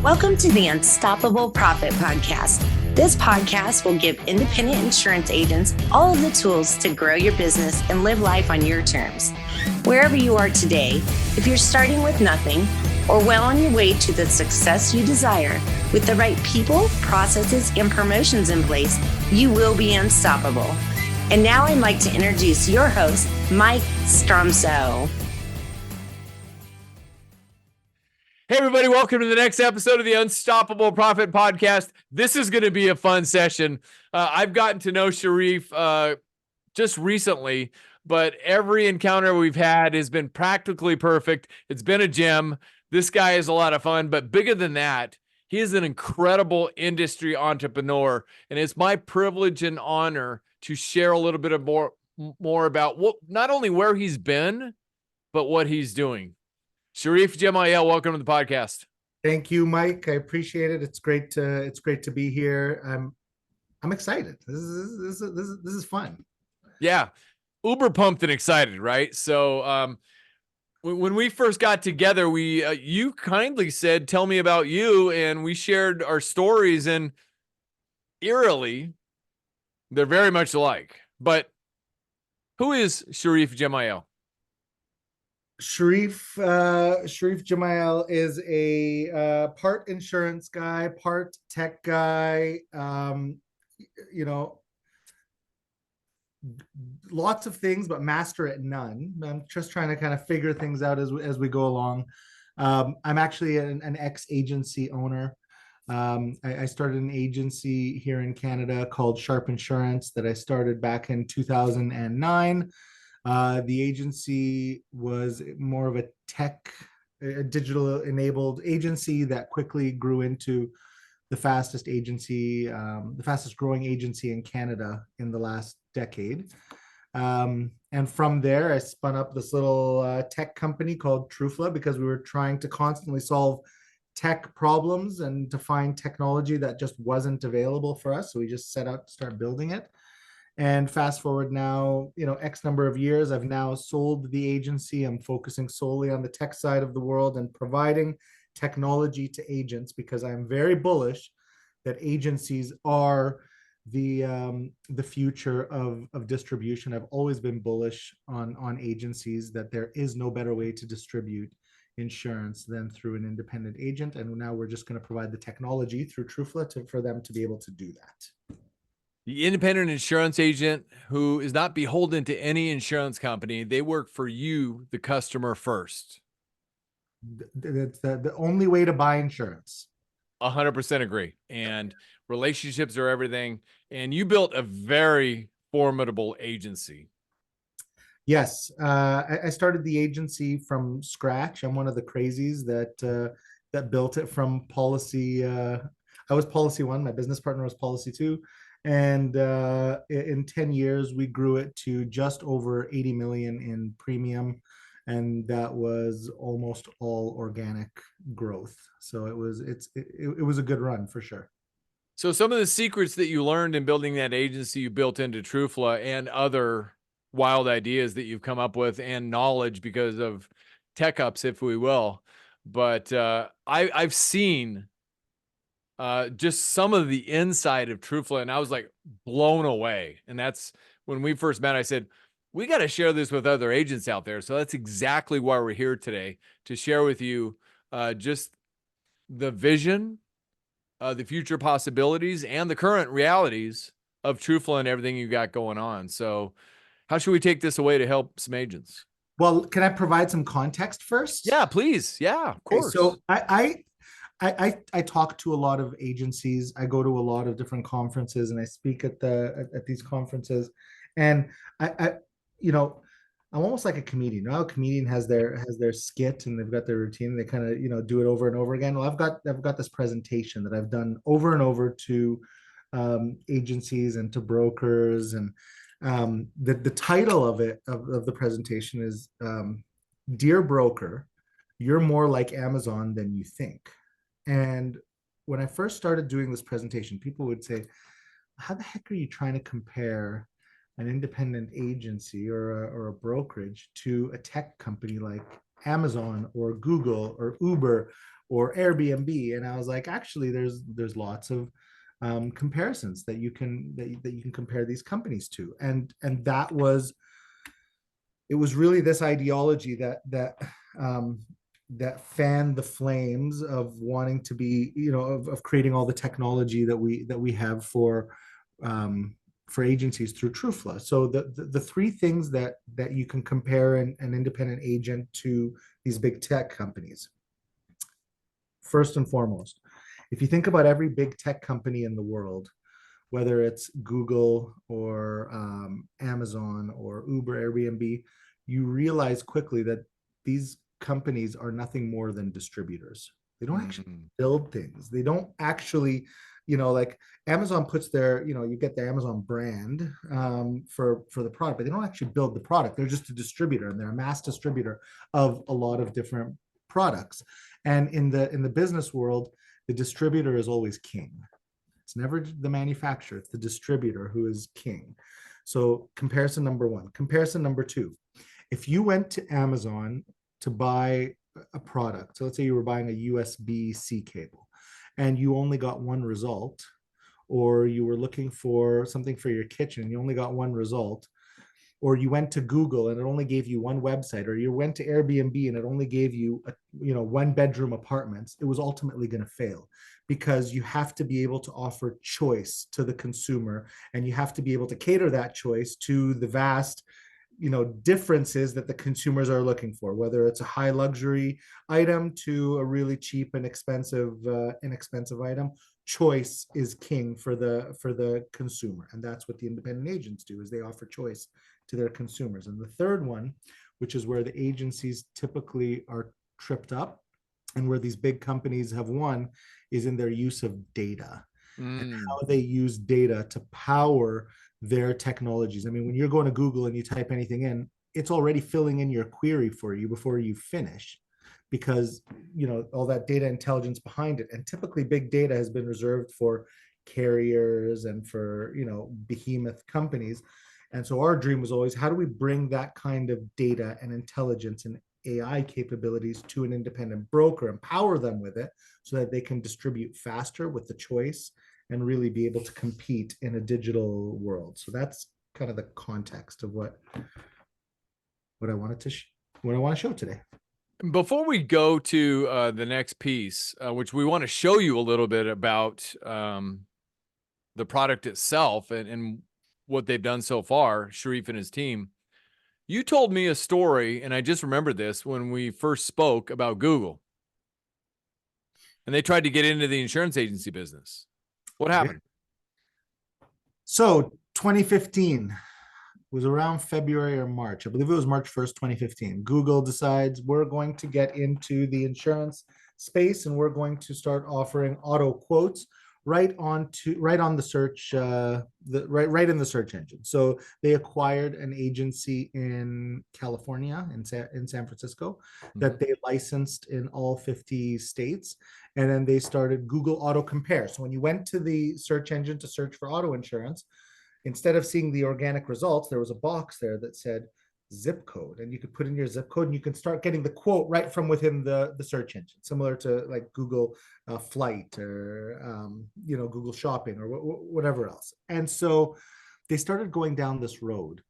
Welcome to the Unstoppable Profit Podcast. This podcast will give independent insurance agents all of the tools to grow your business and live life on your terms. Wherever you are today, if you're starting with nothing or well on your way to the success you desire, with the right people, processes, and promotions in place, you will be unstoppable. And now I'd like to introduce your host, Mike Stromsoe. Hey, everybody, welcome to the next episode of the Unstoppable Profit Podcast. This is going to be a fun session. I've gotten to know Sherif just recently, but every encounter we've had has been practically perfect. It's been a gem. This guy is a lot of fun, but bigger than that, he is an incredible industry entrepreneur, and it's my privilege and honor to share a little bit of more about not only where he's been, but what he's doing. Sherif Gemayel, welcome to the podcast. Thank you, Mike. I appreciate it. It's great to be here. I'm excited. This is fun. Yeah, uber pumped and excited, right? So when we first got together, you kindly said, "Tell me about you," and we shared our stories. And eerily, they're very much alike. But who is Sherif Gemayel? Sherif Gemayel is a part insurance guy, part tech guy. Lots of things, but master at none. I'm just trying to kind of figure things out as we go along. I'm actually an ex-agency owner. I started an agency here in Canada called Sharp Insurance that I started back in 2009. The agency was more of a digital enabled agency that quickly grew into the fastest growing agency in Canada in the last decade. And from there, I spun up this little tech company called Trufla because we were trying to constantly solve tech problems and to find technology that just wasn't available for us. So we just set out to start building it. And fast forward now, X number of years, I've now sold the agency. I'm focusing solely on the tech side of the world and providing technology to agents because I'm very bullish that agencies are the future of distribution. I've always been bullish on agencies, that there is no better way to distribute insurance than through an independent agent. And now we're just going to provide the technology through Trufla for them to be able to do that. The independent insurance agent who is not beholden to any insurance company. They work for you, the customer, first. That's the only way to buy insurance. 100% agree. And relationships are everything. And you built a very formidable agency. Yes. I started the agency from scratch. I'm one of the crazies that built it from policy. I was policy 1. My business partner was policy 2. And in 10 years, we grew it to just over 80 million in premium. And that was almost all organic growth. So it was a good run for sure. So some of the secrets that you learned in building that agency you built into Trufla and other wild ideas that you've come up with and knowledge because of tech ups, if we will. But I've seen just some of the inside of Trufla, and I was like blown away. And that's when we first met. I said, we got to share this with other agents out there. So that's exactly why we're here today, to share with you just the vision, the future possibilities, and the current realities of Trufla and everything you got going on. So how should we take this away to help some agents? Well, can I provide some context first? Yeah, please. Yeah, of course. Okay, so I talk to a lot of agencies. I go to a lot of different conferences and I speak at these conferences. And I'm almost like a comedian. A comedian has their skit and they've got their routine. And they kind of do it over and over again. Well, I've got this presentation that I've done over and over to agencies and to brokers. And the title of the presentation is "Dear Broker, You're More Like Amazon Than You Think." And when I first started doing this presentation, people would say, how the heck are you trying to compare an independent agency or a brokerage to a tech company like Amazon or Google or Uber, or Airbnb. And I was like, actually, there's lots of comparisons that you can that you can compare these companies to. And that was, it was really this ideology that fanned the flames of wanting to be, of creating all the technology that we have for agencies through Trufla. So the three things that you can compare an independent agent to these big tech companies. First and foremost, if you think about every big tech company in the world, whether it's Google or Amazon or Uber, Airbnb, you realize quickly that these companies are nothing more than distributors. They don't actually build things. They don't actually, like Amazon puts their, you get the Amazon brand for the product, but they don't actually build the product. They're just a distributor, and they're a mass distributor of a lot of different products. And in the business world, the distributor is always king. It's never the manufacturer, it's the distributor who is king. So comparison number one. Comparison number two, if you went to Amazon to buy a product, so let's say you were buying a USB-C cable and you only got one result, or you were looking for something for your kitchen, you only got one result, or you went to Google and it only gave you one website, or you went to Airbnb and it only gave you one bedroom apartments, it was ultimately going to fail, because you have to be able to offer choice to the consumer, and you have to be able to cater that choice to the vast differences that the consumers are looking for, whether it's a high luxury item to a really cheap and inexpensive item. Choice is king for the consumer, and that's what the independent agents do, is they offer choice to their consumers. And the third one, which is where the agencies typically are tripped up and where these big companies have won, is in their use of data and how they use data to power their technologies. I mean, when you're going to Google and you type anything in, it's already filling in your query for you before you finish, because all that data intelligence behind it. And typically big data has been reserved for carriers and for behemoth companies. And so our dream was always, how do we bring that kind of data and intelligence and AI capabilities to an independent broker, empower them with it so that they can distribute faster with the choice and really be able to compete in a digital world. So that's kind of the context of what I wanted to what I want to show today. Before we go to the next piece, which we want to show you a little bit about the product itself and what they've done so far, Sherif and his team, you told me a story, and I just remembered this when we first spoke about Google. And they tried to get into the insurance agency business. What happened? So 2015 was around February or March. I believe it was March 1st, 2015. Google decides we're going to get into the insurance space and we're going to start offering auto quotes right on the search, right in the search engine. So they acquired an agency in California, in San Francisco, that they licensed in all 50 states. And then they started Google Auto Compare. So when you went to the search engine to search for auto insurance, instead of seeing the organic results, there was a box there that said zip code, and you could put in your zip code and you can start getting the quote right from within the search engine, similar to like Google Flight or Google Shopping or whatever else. And so they started going down this road,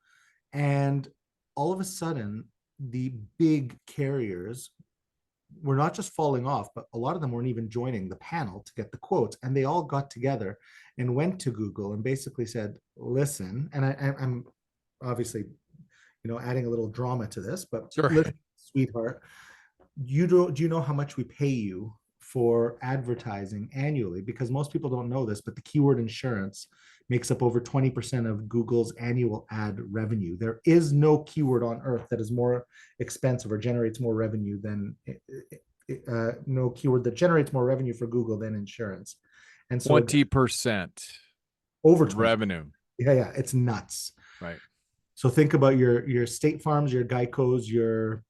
and all of a sudden the big carriers were not just falling off, but a lot of them weren't even joining the panel to get the quotes. And they all got together and went to Google and basically said, listen, and I'm obviously, adding a little drama to this, but sure. Listen, sweetheart, do you know how much we pay you for advertising annually? Because most people don't know this, but the keyword insurance makes up over 20% of Google's annual ad revenue. There is no keyword on earth that is more expensive or generates more revenue than no keyword that generates more revenue for Google than insurance. And so 20% over 20. revenue. Yeah, it's nuts. Right. So think about your State Farms, your Geicos, your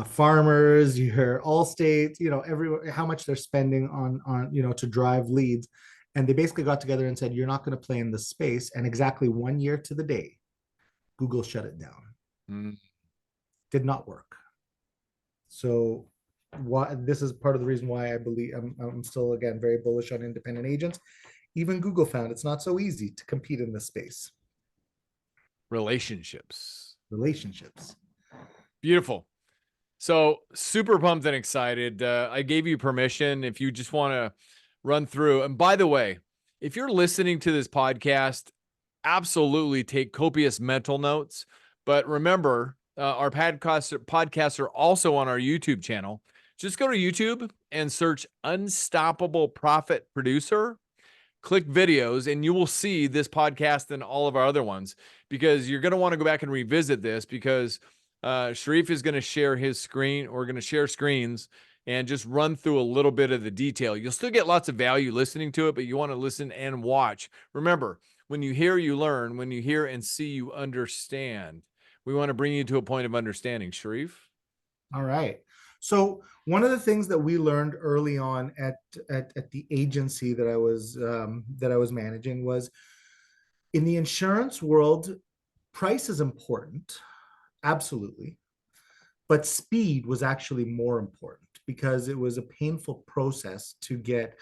Farmers, your Allstate, everywhere, how much they're spending on to drive leads. And they basically got together and said, you're not going to play in this space. And exactly 1 year to the day, Google shut it down. Did not work. So why this is part of the reason why I believe I'm still, again, very bullish on independent agents. Even Google found it's not so easy to compete in this space. Relationships. Beautiful. So super pumped and excited. I gave you permission if you just want to run through. And by the way, if you're listening to this podcast, absolutely take copious mental notes. But remember, our podcasts are also on our YouTube channel. Just go to YouTube and search Unstoppable Profit Producer. Click videos, and you will see this podcast and all of our other ones, because you're going to want to go back and revisit this, because Sherif is going to share his screen. We're going to share screens and just run through a little bit of the detail. You'll still get lots of value listening to it, but you want to listen and watch. Remember, when you hear, you learn. When you hear and see, you understand. We want to bring you to a point of understanding. Sherif? All right. So one of the things that we learned early on at the agency that I was managing was, in the insurance world, price is important, absolutely, but speed was actually more important, because it was a painful process to get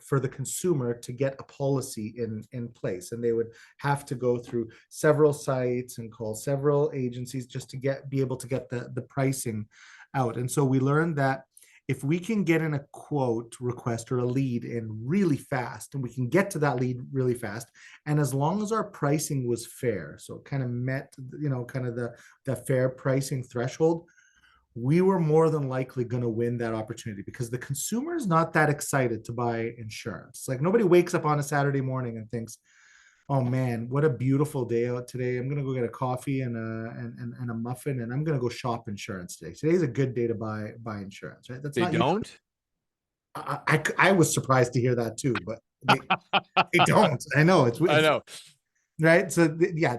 for the consumer to get a policy in place, and they would have to go through several sites and call several agencies just to be able to get the pricing out. And so we learned that if we can get in a quote request or a lead in really fast, and we can get to that lead really fast, and as long as our pricing was fair, so it kind of met, kind of the fair pricing threshold, we were more than likely going to win that opportunity, because the consumer is not that excited to buy insurance. Like, nobody wakes up on a Saturday morning and thinks, oh man, what a beautiful day out today. I'm going to go get a coffee and a muffin, and I'm going to go shop insurance today. Today's a good day to buy insurance, right? That's They not don't? I was surprised to hear that too, but they don't. I know I know. right. So yeah,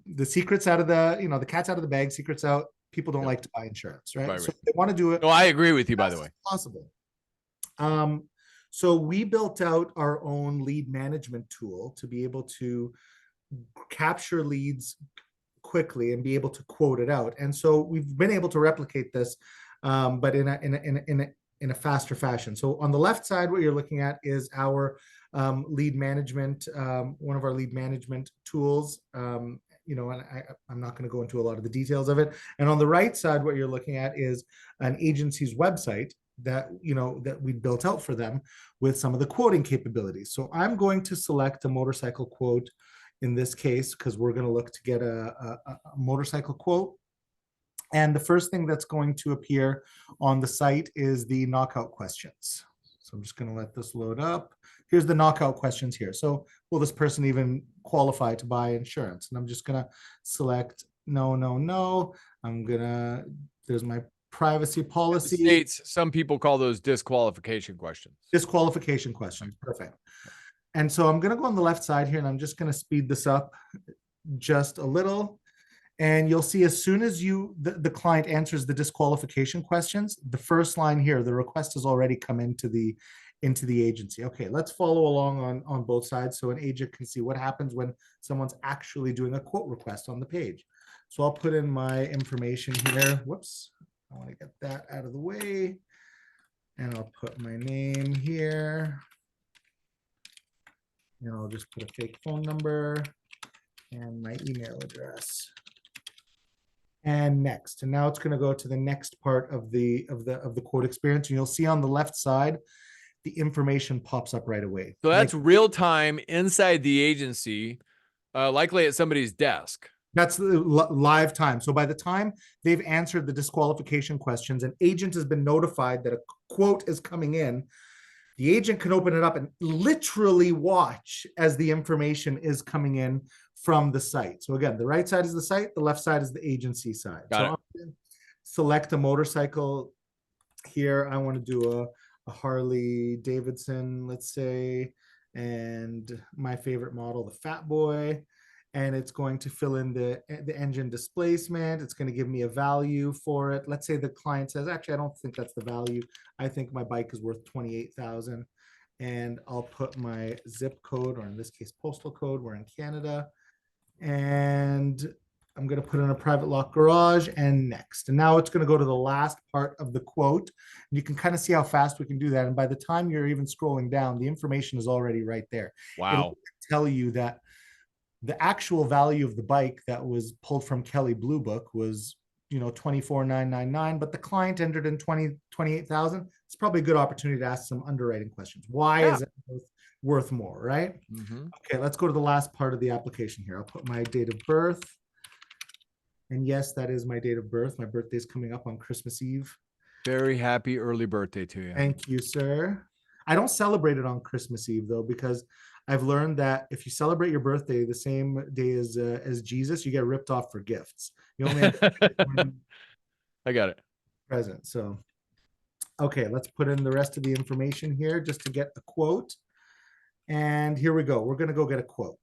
the secret's out of the cat's out of the bag, secret's out. People don't like to buy insurance, right? Right. So they want to do it. No, I agree with you, by the way. Possible. So we built out our own lead management tool to be able to capture leads quickly and be able to quote it out. And so we've been able to replicate this, but in a faster fashion. So on the left side, what you're looking at is our lead management, one of our lead management tools. And I'm not going to go into a lot of the details of it. And on the right side, what you're looking at is an agency's website that we built out for them with some of the quoting capabilities. So I'm going to select a motorcycle quote in this case, because we're going to look to get a motorcycle quote. And the first thing that's going to appear on the site is the knockout questions. So I'm just going to let this load up. Here's the knockout questions here. So will this person even qualify to buy insurance? And I'm just going to select no, no, no. There's my privacy policy. States, some people call those disqualification questions. Disqualification questions. Perfect. And so I'm going to go on the left side here, and I'm just going to speed this up just a little. And you'll see, as soon as the client answers the disqualification questions, the first line here, the request has already come into the agency. Okay, let's follow along on both sides so an agent can see what happens when someone's actually doing a quote request on the page. So I'll put in my information here. Whoops, I want to get that out of the way. And I'll put my name here. And I'll just put a fake phone number and my email address. And next. And now it's going to go to the next part of the quote experience. And you'll see on the left side, the information pops up right away. So that's real time inside the agency, likely at somebody's desk. That's the live time. So by the time they've answered the disqualification questions, an agent has been notified that a quote is coming in. The agent can open it up and literally watch as the information is coming in from the site. So again, the right side is the site, the left side is the agency side. So I'm going to select a motorcycle here. I want to do a Harley Davidson, let's say, and my favorite model, the Fat Boy. And it's going to fill in the engine displacement. It's going to give me a value for it. Let's say the client says, actually, I don't think that's the value. I think my bike is worth $28,000. And I'll put my zip code, or in this case, postal code. We're in Canada. And I'm going to put in a private lock garage and next. And now it's going to go to the last part of the quote. And you can kind of see how fast we can do that. And by the time you're even scrolling down, the information is already right there. Wow. It'll tell you that the actual value of the bike that was pulled from Kelly Blue Book was, 24,999, but the client entered in 28,000. It's probably a good opportunity to ask some underwriting questions. Why is it worth more, right? Okay, let's go to the last part of the application here. I'll put my date of birth. And yes, that is my date of birth. My birthday is coming up on Christmas Eve. Very happy early birthday to you. Thank you, sir. I don't celebrate it on Christmas Eve though, because I've learned that if you celebrate your birthday the same day as Jesus, you get ripped off for gifts. You only have I got it. present. So, okay, let's put in the rest of the information here just to get a quote. And here we go. We're going to go get a quote.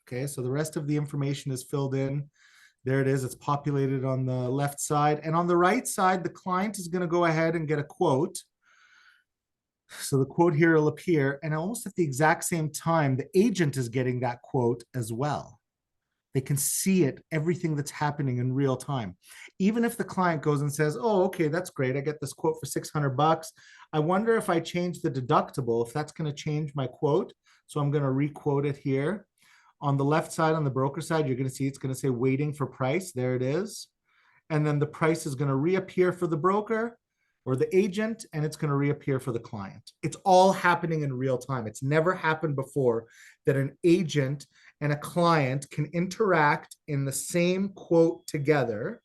Okay, so the rest of the information is filled in. There it is. It's populated on the left side. And on the right side, the client is going to go ahead and get a quote. So the quote here will appear, and almost at the exact same time, the agent is getting that quote as well. They can see it, everything that's happening in real time. Even if the client goes and says, oh, okay, that's great. I get this quote for $600. I wonder if I change the deductible, if that's going to change my quote. So I'm going to re-quote it here. On the left side, on the broker side, you're going to see it's going to say waiting for price. There it is. And then the price is going to reappear for the broker or the agent, and it's going to reappear for the client. It's all happening in real time. It's never happened before that an agent and a client can interact in the same quote together.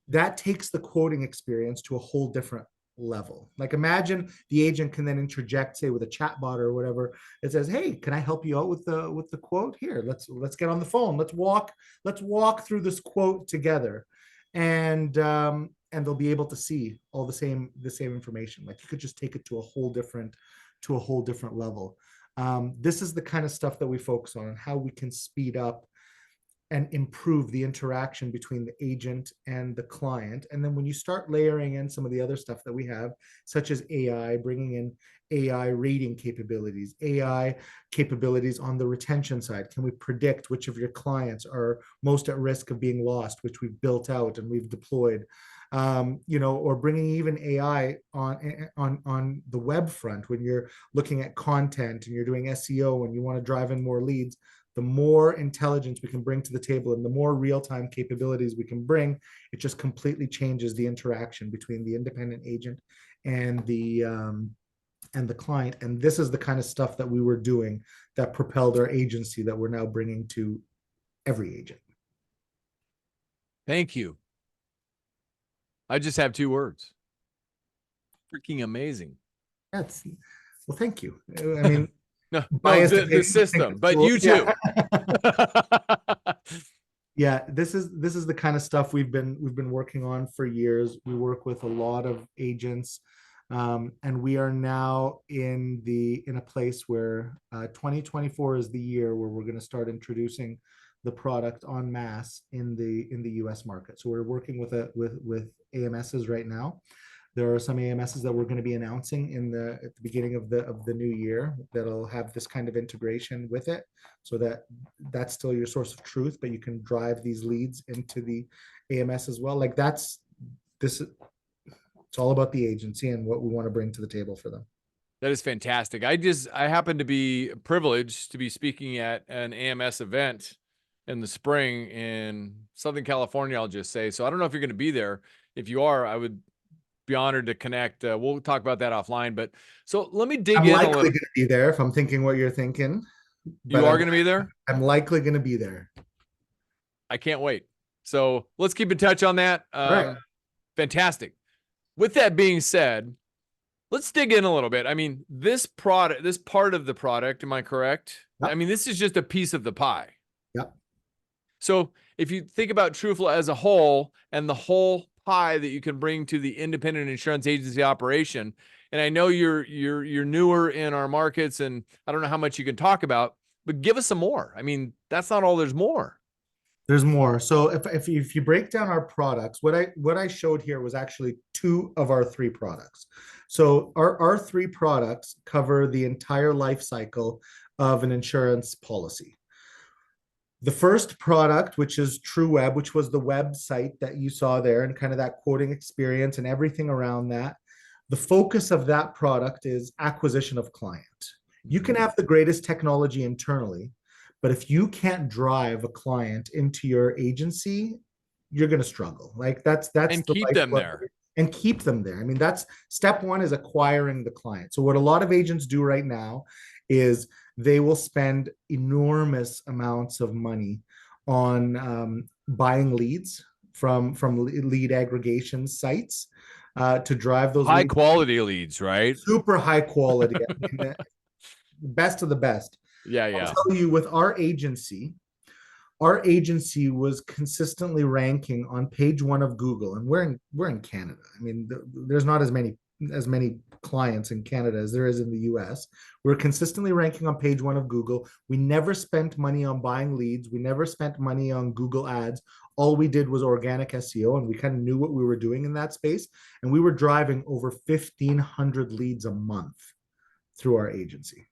That takes the quoting experience to a whole different level. Like imagine the agent can then interject, say with a chat bot or whatever. It says, "Hey, can I help you out with the quote? Here, let's get on the phone. Let's walk through this quote together." And they'll be able to see all the same information. Like you could just take it to a whole different level. This is the kind of stuff that we focus on and how we can speed up and improve the interaction between the agent and the client. And then when you start layering in some of the other stuff that we have, such as AI, bringing in AI rating capabilities, AI capabilities on the retention side. Can we predict which of your clients are most at risk of being lost, which we've built out and we've deployed? Or bringing even AI on the web front when you're looking at content and you're doing SEO and you want to drive in more leads. The more intelligence we can bring to the table and the more real-time capabilities we can bring, it just completely changes the interaction between the independent agent and the client. And this is the kind of stuff that we were doing that propelled our agency that we're now bringing to every agent. Thank you. I just have 2 words. Freaking amazing. Well, thank you. I mean, no, the system, but you too. Yeah, this is the kind of stuff we've been working on for years. We work with a lot of agents, and we are now in a place where 2024 is the year where we're going to start introducing the product en masse in the US market. So we're working with AMSs right now. There are some AMSs that we're going to be announcing at the beginning of the new year that'll have this kind of integration with it, so that's still your source of truth, but you can drive these leads into the AMS as well. Like it's all about the agency and what we want to bring to the table for them. That is fantastic. I happen to be privileged to be speaking at an AMS event in the spring in Southern California, I'll just say. So I don't know if you're going to be there. If you are, I would be honored to connect. We'll talk about that offline. But so let me dig in a little. I'm likely going to be there if I'm thinking what you're thinking. You are going to be there? I'm likely going to be there. I can't wait. So let's keep in touch on that. Right. Fantastic. With that being said, let's dig in a little bit. I mean, this part of the product, am I correct? Yep. I mean, this is just a piece of the pie. Yep. So if you think about Trufla as a whole and the whole pie that you can bring to the independent insurance agency operation, and I know you're newer in our markets, and I don't know how much you can talk about, but give us some more. I mean, that's not all. There's more. There's more. So if you break down our products, what I showed here was actually 2 of our 3 products. So our 3 products cover the entire life cycle of an insurance policy. The first product, which is TrueWeb, which was the website that you saw there and kind of that quoting experience and everything around that. The focus of that product is acquisition of client. You can have the greatest technology internally, but if you can't drive a client into your agency, you're going to struggle. Like that's and the keep them lifeblood. there. And keep them there. I mean, that's step one, is acquiring the client. So what a lot of agents do right now is they will spend enormous amounts of money on buying leads from lead aggregation sites to drive those High leads. quality leads, right? Super high quality. I mean, the best of the best. Yeah, I'll yeah. tell you, with our agency was consistently ranking on page one of Google, and we're in Canada. I mean, there's not as many clients in Canada as there is in the US. We're consistently ranking on page one of Google. We never spent money on buying leads. We never spent money on Google ads. All we did was organic SEO, and we kind of knew what we were doing in that space. And we were driving over 1,500 leads a month through our agency.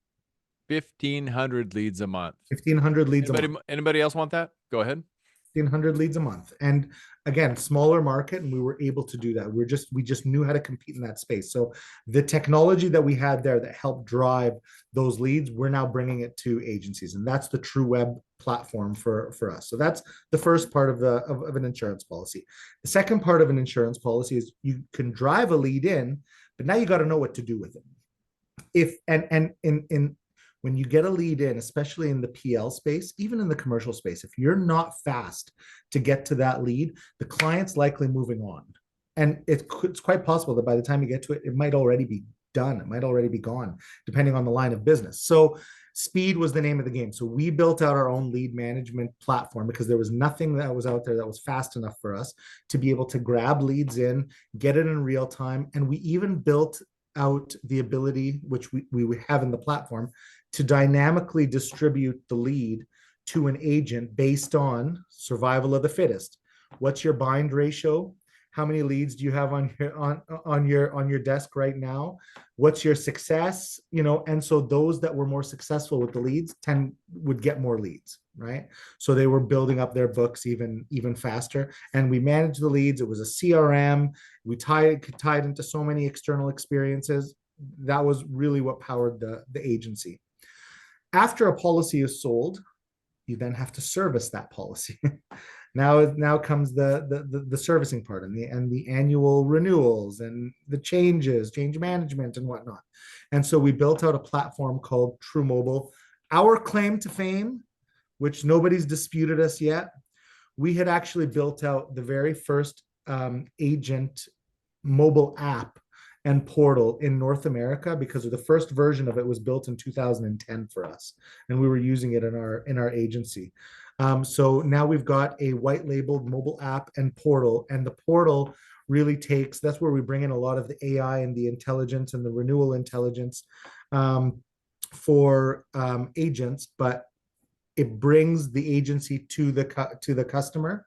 1,500 leads a month. 1,500 leads a month. Anybody else want that? Go ahead. 1,500 leads a month. And again, smaller market, and we were able to do that. We just knew how to compete in that space. So the technology that we had there that helped drive those leads, we're now bringing it to agencies, and that's the TrueWeb platform for us. So that's the first part of an insurance policy. The second part of an insurance policy is you can drive a lead in, but now you got to know what to do with it. If and in when you get a lead in, especially in the PL space, even in the commercial space, if you're not fast to get to that lead, the client's likely moving on. And it's quite possible that by the time you get to it, it might already be done. It might already be gone, depending on the line of business. So speed was the name of the game. So we built out our own lead management platform because there was nothing that was out there that was fast enough for us to be able to grab leads in, get it in real time. And we even built out the ability, which we have in the platform, to dynamically distribute the lead to an agent based on survival of the fittest. What's your bind ratio? How many leads do you have on your desk right now? What's your success? And so those that were more successful with the leads would get more leads, right? So they were building up their books even faster. And we managed the leads. It was a CRM. We tied into so many external experiences. That was really what powered the agency. After a policy is sold, you then have to service that policy. Now comes the servicing part and the annual renewals and the change management and whatnot. And so we built out a platform called True Mobile. Our claim to fame, which nobody's disputed us yet, we had actually built out the very first agent mobile app and portal in North America, because the first version of it was built in 2010 for us, and we were using it in our agency. So now we've got a white labeled mobile app and portal, and the portal really that's where we bring in a lot of the AI and the intelligence and the renewal intelligence for agents, but it brings the agency to the customer,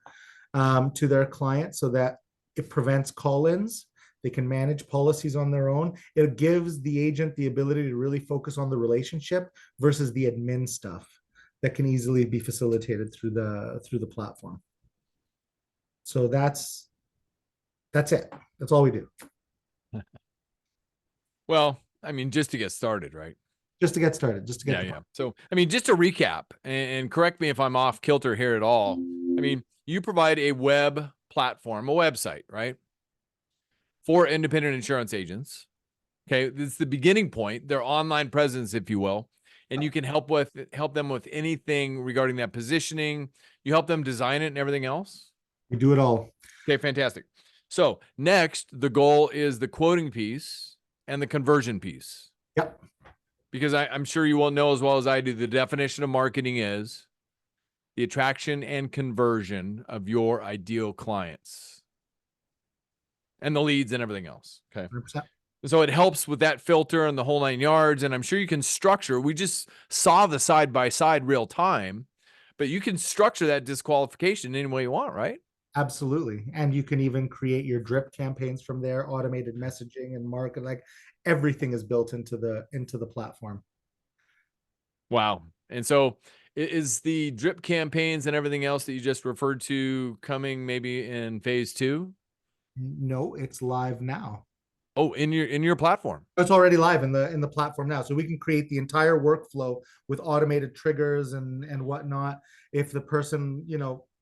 to their client, so that it prevents call-ins. They can manage policies on their own. It gives the agent the ability to really focus on the relationship versus the admin stuff that can easily be facilitated through the platform. So that's it. That's all we do. Well, I mean, just to get started, right? Just to get started. Yeah. So, I mean, just to recap, and correct me if I'm off kilter here at all. I mean, you provide a web platform, a website, right, for independent insurance agents. Okay, this is the beginning point, their online presence, if you will, and you can help them with anything regarding that positioning. You help them design it and everything else. We do it all. Okay, fantastic. So next, the goal is the quoting piece and the conversion piece. Yep. Because I'm sure you will know as well as I do, the definition of marketing is the attraction and conversion of your ideal clients and the leads and everything else. Okay. 100%. So it helps with that filter and the whole 9 yards. And I'm sure you can structure. We just saw the side-by-side real time, but you can structure that disqualification any way you want, right? Absolutely. And you can even create your drip campaigns from there, automated messaging and market, like everything is built into the platform. Wow. And so Is the drip campaigns and everything else that you just referred to coming maybe in phase 2? No, it's live now. Oh, in your platform. It's already live in the platform now, so we can create the entire workflow with automated triggers and whatnot. If the person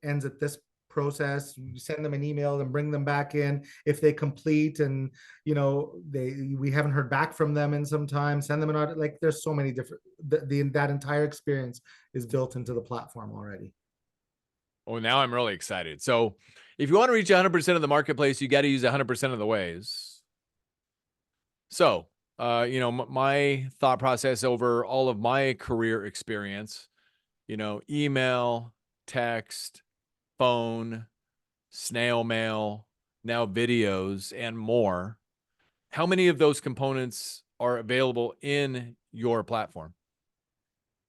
ends at this process, you send them an email and bring them back in. If they complete and we haven't heard back from them in some time, send them an audit. Like there's so many different that entire experience is built into the platform already. Oh, now I'm really excited. So if you want to reach 100% of the marketplace, you got to use 100% of the ways. So, my thought process over all of my career experience, email, text, phone, snail mail, now videos, and more. How many of those components are available in your platform?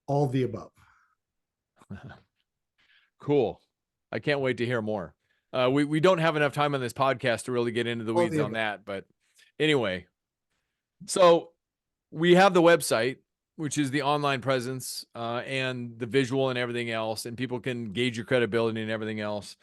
All the above. Cool. I can't wait to hear more. We don't have enough time on this podcast to really get into the weeds on that. But anyway, so we have the website, which is the online presence and the visual and everything else, and people can gauge your credibility and everything else.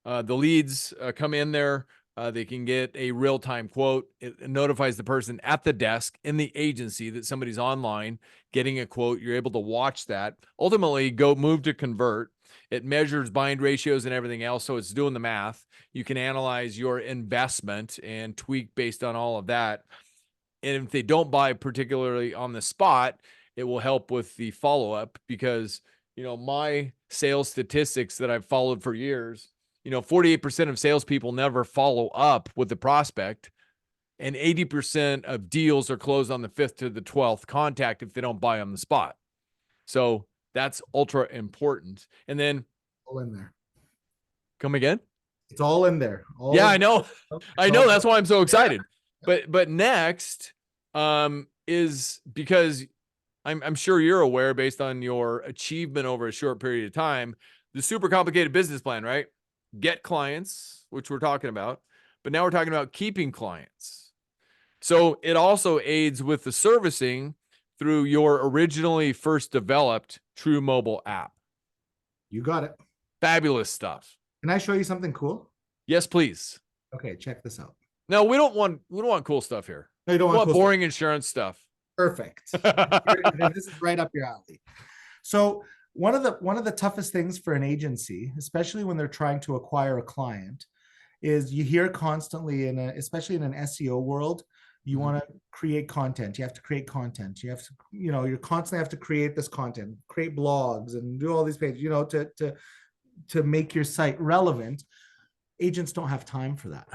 The leads come in there. They can get a real-time quote. It notifies the person at the desk in the agency that somebody's online getting a quote. You're able to watch that. Ultimately, move to convert. It measures bind ratios and everything else, so it's doing the math. You can analyze your investment and tweak based on all of that. And if they don't buy particularly on the spot, it will help with the follow-up because, my sales statistics that I've followed for years, 48% of salespeople never follow up with the prospect, and 80% of deals are closed on the 5th to the 12th contact if they don't buy on the spot. So that's ultra important. And then all in there. Come again? It's all in there. I know. I know. That's why I'm so excited. But next is because I'm sure you're aware based on your achievement over a short period of time, the super complicated business plan, right? Get clients, which we're talking about, but now we're talking about keeping clients. So it also aids with the servicing through your originally first developed True mobile app. You got it. Fabulous stuff. Can I show you something cool? Yes, please. Okay, check this out. No, we don't want cool stuff here. No, you don't want cool boring insurance stuff. Perfect. This is right up your alley. So one of the toughest things for an agency, especially when they're trying to acquire a client, is you hear constantly especially in an SEO world, you want to create content. You have to create content. You have to, you constantly have to create this content, create blogs and do all these pages, to make your site relevant. Agents don't have time for that.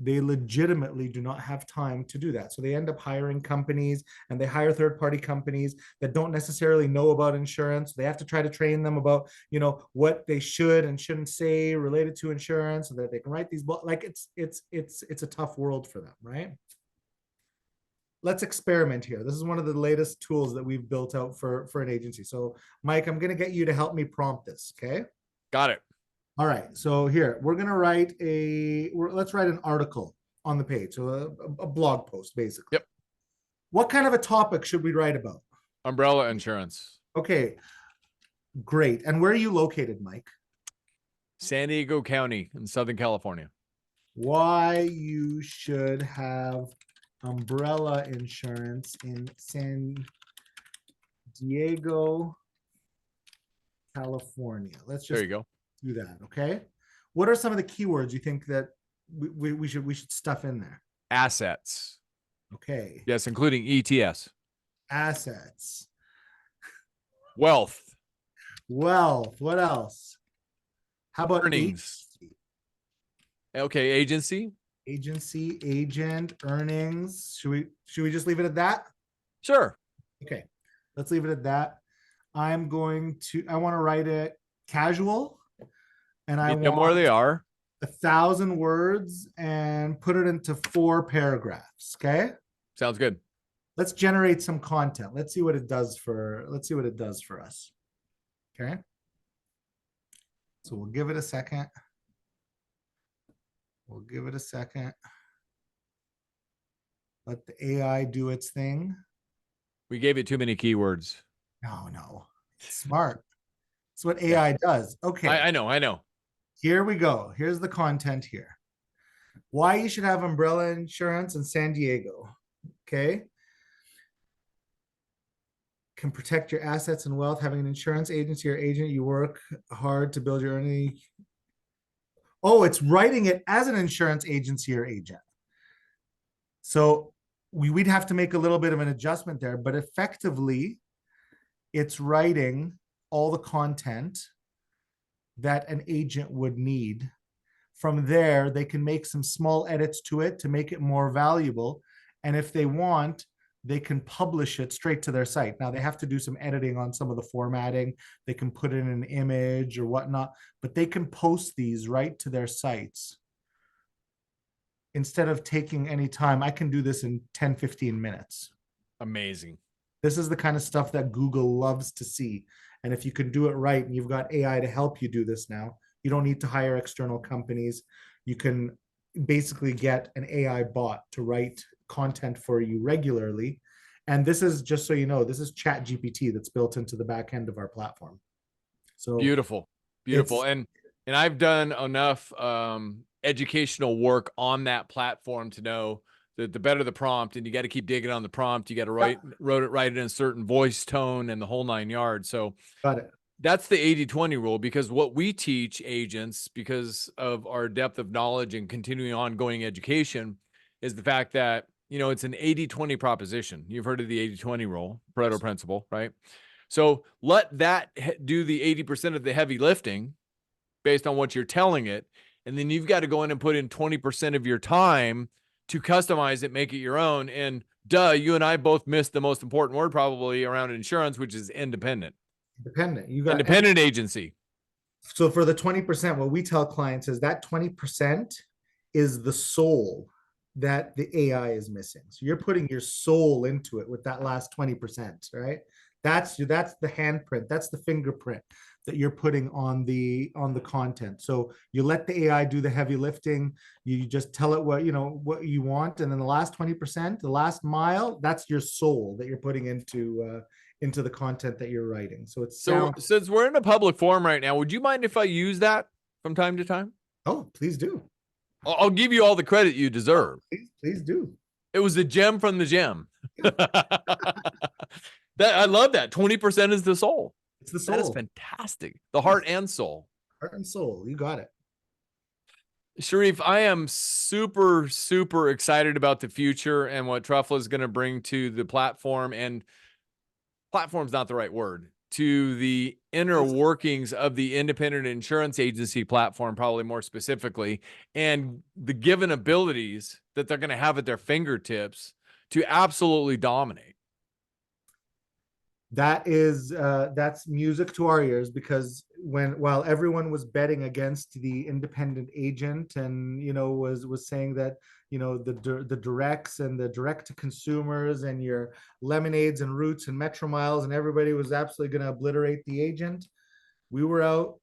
They legitimately do not have time to do that. So they end up hiring companies, and they hire third-party companies that don't necessarily know about insurance. They have to try to train them about, what they should and shouldn't say related to insurance so that they can write these books. Like it's a tough world for them, right? Let's experiment here. This is one of the latest tools that we've built out for an agency. So Mike, I'm going to get you to help me prompt this. Okay. Got it. All right, so here we're gonna write let's write an article on the page, so a blog post basically. Yep. What kind of a topic should we write about? Umbrella insurance. Okay, great. And where are you located, Mike? San Diego County in Southern California. Why you should have umbrella insurance in San Diego, California. Let's just there you go. Do that. Okay. What are some of the keywords you think that we should stuff in there? Assets. Okay. Yes, including ETS. Assets. Wealth. What else? How about earnings? Okay, agency. Agency, agent, earnings. Should we just leave it at that? Sure. Okay. Let's leave it at that. I want to write it casual. And I want where they are. 1,000 words and put it into 4 paragraphs. Okay. Sounds good. Let's generate some content. Let's see what it does for us. Okay. So we'll give it a second. Let the AI do its thing. We gave it too many keywords. No. It's smart. That's what AI does. Okay, I know. here we go. Here's the content here. Why you should have umbrella insurance in San Diego. Okay. Can protect your assets and wealth. Having an insurance agency or agent, you work hard to build your earning. Oh, it's writing it as an insurance agency or agent. So we'd have to make a little bit of an adjustment there, but effectively, it's writing all the content that an agent would need. From there, they can make some small edits to it to make it more valuable. And if they want, they can publish it straight to their site. Now, they have to do some editing on some of the formatting. They can put in an image or whatnot, but they can post these right to their sites. Instead of taking any time, I can do this in 10, 15 minutes. Amazing. This is the kind of stuff that Google loves to see. And if you can do it right, and you've got AI to help you do this now, you don't need to hire external companies. You can basically get an AI bot to write content for you regularly. And this is, just so you know, this is Chat GPT that's built into the back end of our platform. So beautiful. And I've done enough educational work on that platform to know that the better the prompt, and you got to keep digging on the prompt. You got to write it in a certain voice tone and the whole 9 yards. So got it. That's the 80-20 rule, because what we teach agents, because of our depth of knowledge and continuing ongoing education, is the fact that, it's an 80-20 proposition. You've heard of the 80-20 rule, Pareto principle, right? So let that do the 80% of the heavy lifting based on what you're telling it. And then you've got to go in and put in 20% of your time to customize it, make it your own. And you and I both missed the most important word probably around insurance, which is independent. You got independent agency. So for the 20%, what we tell clients is that 20% is the soul that the AI is missing. So you're putting your soul into it with that last 20%, right? That's the handprint, that's the fingerprint that you're putting on the content. So you let the AI do the heavy lifting. You just tell it what you want, and then the last 20%, the last mile, that's your soul that you're putting into the content that you're writing. So since we're in a public forum right now, would you mind if I use that from time to time? Oh, please do. I'll give you all the credit you deserve. Oh, please do. It was a gem from the gem. I love that. 20% is the soul. It's the soul. That is fantastic. The heart and soul. Heart and soul. You got it. Sherif, I am super, super excited about the future and what Trufla is going to bring to the platform. And platform's not the right word, to the inner workings of the independent insurance agency platform, probably more specifically, and the given abilities that they're going to have at their fingertips to absolutely dominate. That's music to our ears, because while everyone was betting against the independent agent and was saying that the directs and the direct to consumers and your lemonades and roots and Metro Miles and everybody was absolutely going to obliterate the agent, we were out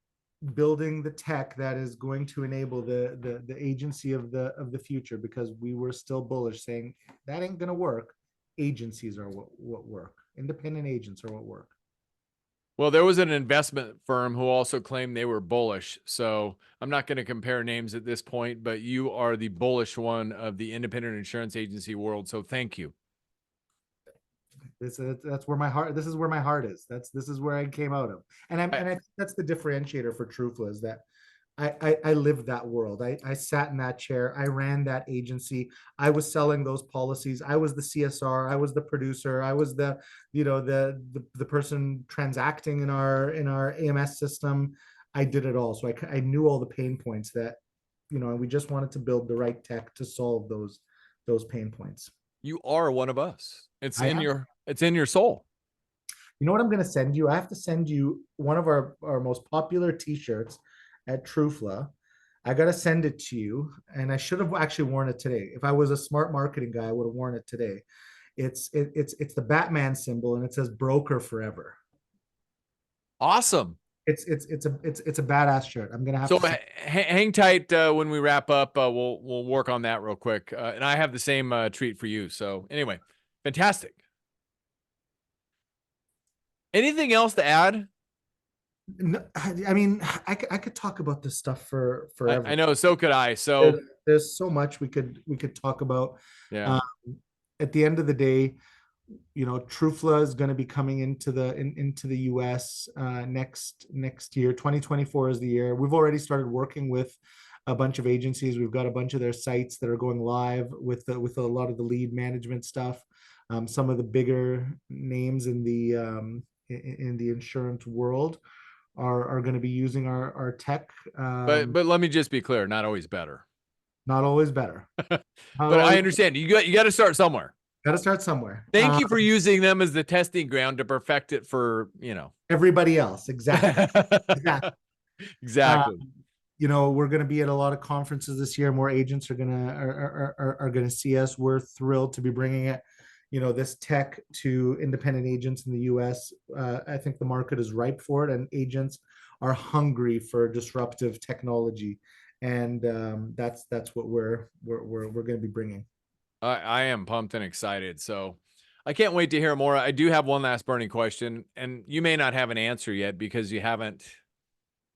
building the tech that is going to enable the agency of the future, because we were still bullish, saying that ain't going to work. Agencies are what work. Independent agents are what work. Well, there was an investment firm who also claimed they were bullish. So I'm not going to compare names at this point, but you are the bullish one of the independent insurance agency world. So thank you. That's where my heart. This is where my heart is. This is where I came out of, and I think that's the differentiator for Trufla, is that I lived that world. I sat in that chair. I ran that agency. I was selling those policies. I was the CSR. I was the producer. I was the person transacting in our AMS system. I did it all. So I knew all the pain points that, and we just wanted to build the right tech to solve those pain points. You are one of us. It's in your soul. You know what I'm going to send you? I have to send you one of our most popular t-shirts at Trufla. I got to send it to you, and I should have actually worn it today. If I was a smart marketing guy, I would have worn it today. It's the Batman symbol, and it says broker forever. Awesome. It's a badass shirt. I'm gonna have to hang tight when we wrap up. We'll work on that real quick, and I have the same treat for you. So anyway, fantastic. Anything else to add? No, I mean, I could talk about this stuff for forever. I know, so could I. So There's so much we could talk about. yeah. Um, at the end of the day, Trufla is going to be coming into into the US next year. 2024 is the year. We've already started working with a bunch of agencies. We've got a bunch of their sites that are going live with a lot of the lead management stuff. Some of the bigger names in the insurance world are going to be using our tech. But let me just be clear, not always better. Not always better. Not But I always. understand you got to start somewhere. Got to start somewhere. Thank you for using them as the testing ground to perfect it for, Everybody else. Exactly. Exactly. Exactly. We're going to be at a lot of conferences this year. More agents are going to see us. We're thrilled to be bringing it, this tech to independent agents in the U.S. I think the market is ripe for it, and agents are hungry for disruptive technology, and that's what we're going to be bringing. I am pumped and excited. So I can't wait to hear more. I do have one last burning question, and you may not have an answer yet because you haven't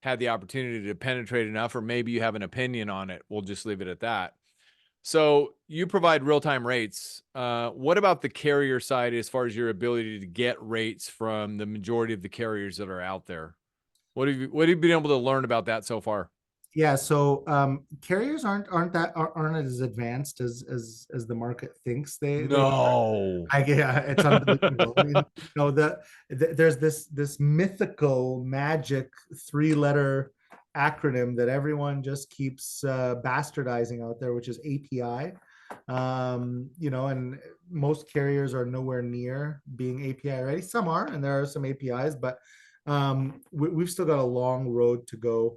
had the opportunity to penetrate enough, or maybe you have an opinion on it. We'll just leave it at that. So you provide real-time rates. What about the carrier side as far as your ability to get rates from the majority of the carriers that are out there? What have you been able to learn about that so far? Yeah, so carriers aren't as advanced as the market thinks they. No. Yeah, it's unbelievable. I mean, there's this mythical magic three-letter acronym that everyone just keeps bastardizing out there, which is API. And most carriers are nowhere near being API ready. Some are, and there are some APIs, but we've still got a long road to go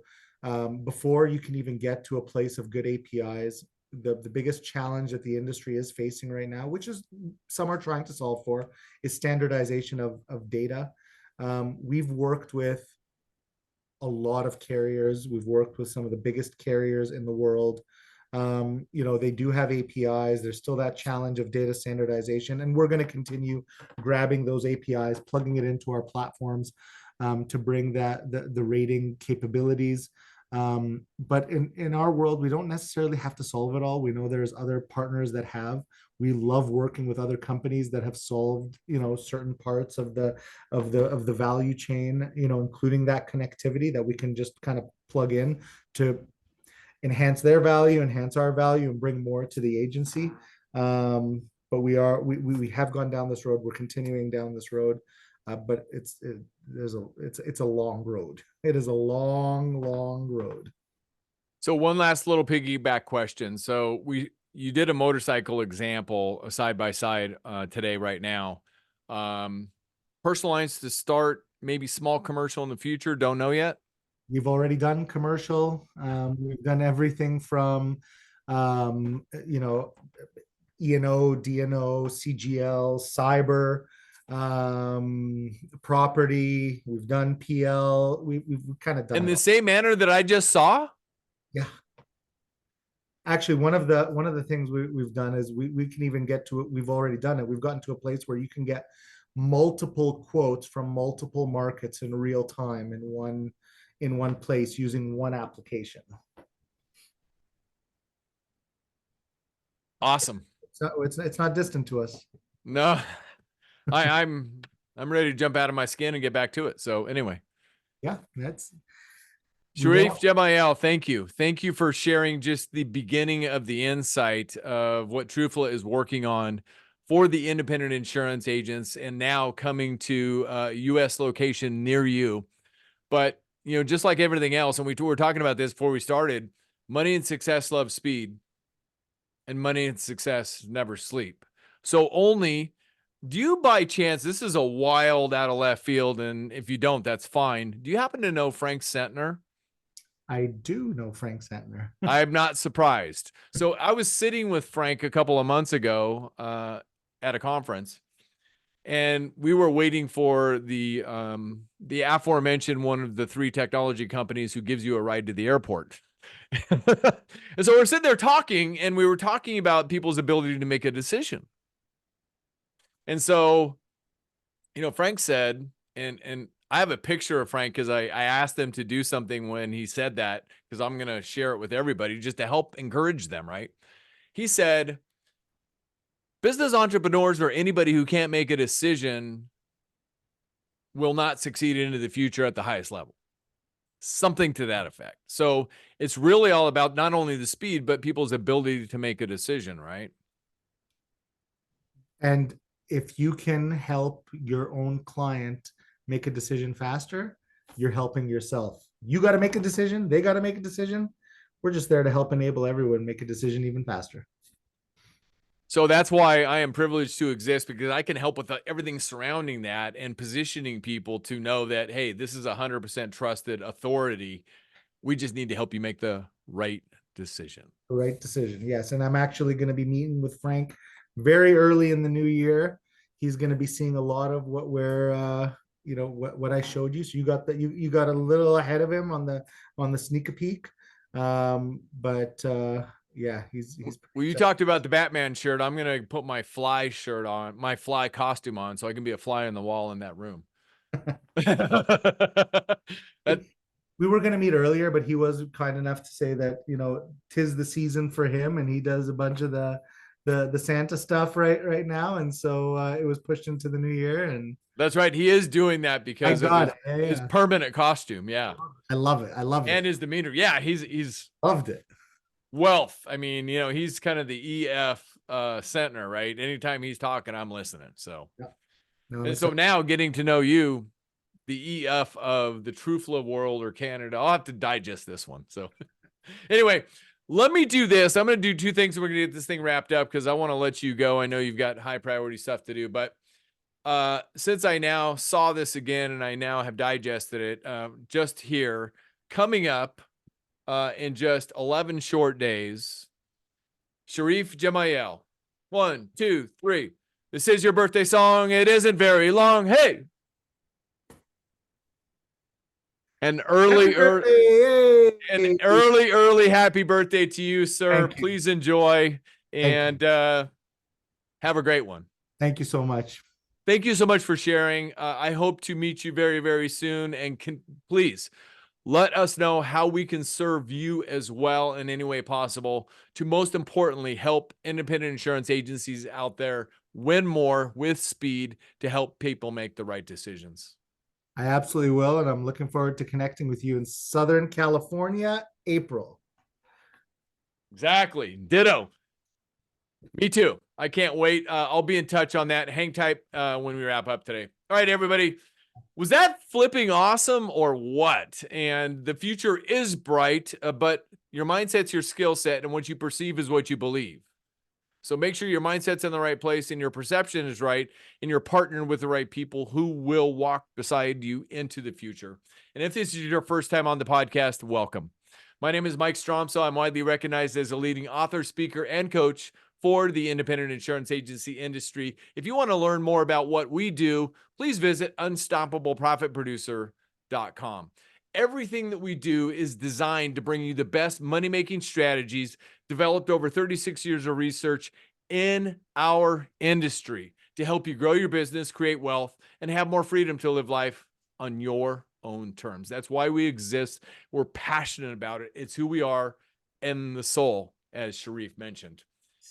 before you can even get to a place of good APIs. The biggest challenge that the industry is facing right now, which is some are trying to solve for, is standardization of data. We've worked with a lot of carriers. We've worked with some of the biggest carriers in the world. They do have APIs. There's still that challenge of data standardization, and we're going to continue grabbing those APIs, plugging it into our platforms to bring the rating capabilities. But in our world, we don't necessarily have to solve it all. We know there's other partners that have. We love working with other companies that have solved, certain parts of the value chain, including that connectivity that we can just kind of plug in to enhance their value, enhance our value, and bring more to the agency. But we have gone down this road. We're continuing down this road, but it's a long road. It is a long road. So one last little piggyback question. So you did a motorcycle example side by side today, right now. Personal lines to start, maybe small commercial in the future. Don't know yet. We've already done commercial. We've done everything from, E&O, D&O, CGL, cyber, property. We've done PL. We've kind of done in it the all. same manner that I just saw. Yeah. Actually, one of the things we've done is we can even get to it. We've already done it. We've gotten to a place where you can get multiple quotes from multiple markets in real time in one place using one application. Awesome. So it's not distant to us. No, I'm ready to jump out of my skin and get back to it. So anyway, Yeah, that's Sherif Gemayel, thank you. Thank you for sharing just the beginning of the insight of what Trufla is working on for the independent insurance agents, and now coming to a U.S. location near you. But, just like everything else, and we were talking about this before we started, money and success love speed, and money and success never sleep. So do you by chance, this is a wild out of left field, and if you don't, that's fine. Do you happen to know Frank Sentner? I do know Frank Sentner. I'm not surprised. So I was sitting with Frank a couple of months ago at a conference, and we were waiting for the aforementioned one of the three technology companies who gives you a ride to the airport. And so we're sitting there talking, and we were talking about people's ability to make a decision. And so, Frank said, and I have a picture of Frank because I asked him to do something when he said that, because I'm going to share it with everybody just to help encourage them, right? He said, business entrepreneurs or anybody who can't make a decision will not succeed into the future at the highest level. Something to that effect. So it's really all about not only the speed, but people's ability to make a decision, right? And if you can help your own client make a decision faster, you're helping yourself. You got to make a decision. They got to make a decision. We're just there to help enable everyone make a decision even faster. So that's why I am privileged to exist, because I can help with everything surrounding that and positioning people to know that, hey, this is 100% trusted authority. We just need to help you make the right decision. The right decision. Yes. And I'm actually going to be meeting with Frank very early in the new year. He's going to be seeing a lot of what we're, what I showed you. So you got that, you got a little ahead of him on the sneak a peek. Yeah, he's well, you talked about the Batman shirt. I'm going to put my fly shirt on, my fly costume on, so I can be a fly on the wall in that room. We were going to meet earlier, but he was kind enough to say that, tis the season for him, and he does a bunch of the Santa stuff right now. And so it was pushed into the new year. And that's right. He is doing that because of his permanent costume. Yeah. I love it. I love it. And his demeanor. Yeah. He's loved it. Wealth. I mean, he's kind of the EF Centner, right? Anytime he's talking, I'm listening. So, yeah. No, and so now getting to know you, the EF of the Trufla world or Canada, I'll have to digest this one. So anyway, let me do this. I'm going to do two things. We're going to get this thing wrapped up because I want to let you go. I know you've got high priority stuff to do, but since I now saw this again and I now have digested it, just here coming up in just 11 short days, Sherif Gemayel. 1, 2, 3. This is your birthday song. It isn't very long. Hey. An early happy birthday to you, sir. Please enjoy and have a great one. Thank you so much. Thank you so much for sharing. I hope to meet you very, very soon. And please let us know how we can serve you as well in any way possible to, most importantly, help independent insurance agencies out there win more with speed to help people make the right decisions. I absolutely will. And I'm looking forward to connecting with you in Southern California, April. Exactly. Ditto. Me too. I can't wait. I'll be in touch on that. Hang tight when we wrap up today. All right, everybody. Was that flipping awesome or what? And the future is bright, but your mindset's your skill set, and what you perceive is what you believe. So make sure your mindset's in the right place and your perception is right, and you're partnered with the right people who will walk beside you into the future. And if this is your first time on the podcast, welcome. My name is Mike Stromsoe. I'm widely recognized as a leading author, speaker, and coach for the independent insurance agency industry. If you want to learn more about what we do, please visit unstoppableprofitproducer.com. Everything that we do is designed to bring you the best money-making strategies developed over 36 years of research in our industry to help you grow your business, create wealth, and have more freedom to live life on your own terms. That's why we exist. We're passionate about it. It's who we are and the soul, as Sherif mentioned.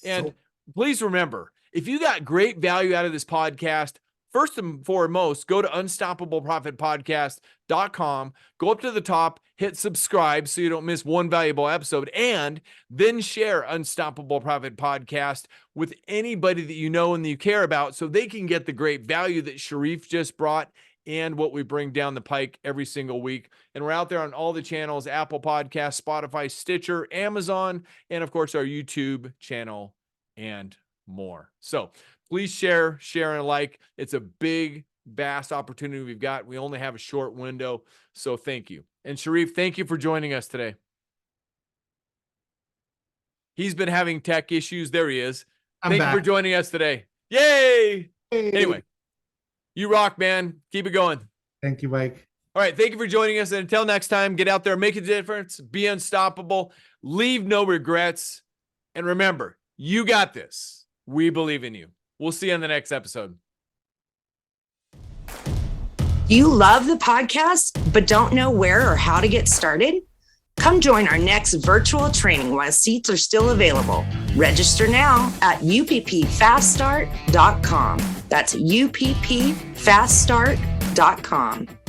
And please remember, if you got great value out of this podcast, first and foremost, go to unstoppableprofitpodcast.com, go up to the top, hit subscribe so you don't miss one valuable episode, and then share Unstoppable Profit Podcast with anybody that you know and that you care about so they can get the great value that Sherif just brought and what we bring down the pike every single week. And we're out there on all the channels: Apple Podcasts, Spotify, Stitcher, Amazon, and of course our YouTube channel and more. So please share and like. It's a big, vast opportunity we've got. We only have a short window. So thank you. And Sherif, thank you for joining us today. He's been having tech issues. There he is. Thank you for joining us today. Yay! Anyway, you rock, man. Keep it going. Thank you, Mike. All right. Thank you for joining us. And until next time, get out there, make a difference, be unstoppable, leave no regrets. And remember, you got this. We believe in you. We'll see you on the next episode. Do you love the podcast, but don't know where or how to get started? Come join our next virtual training while seats are still available. Register now at uppfaststart.com. That's uppfaststart.com.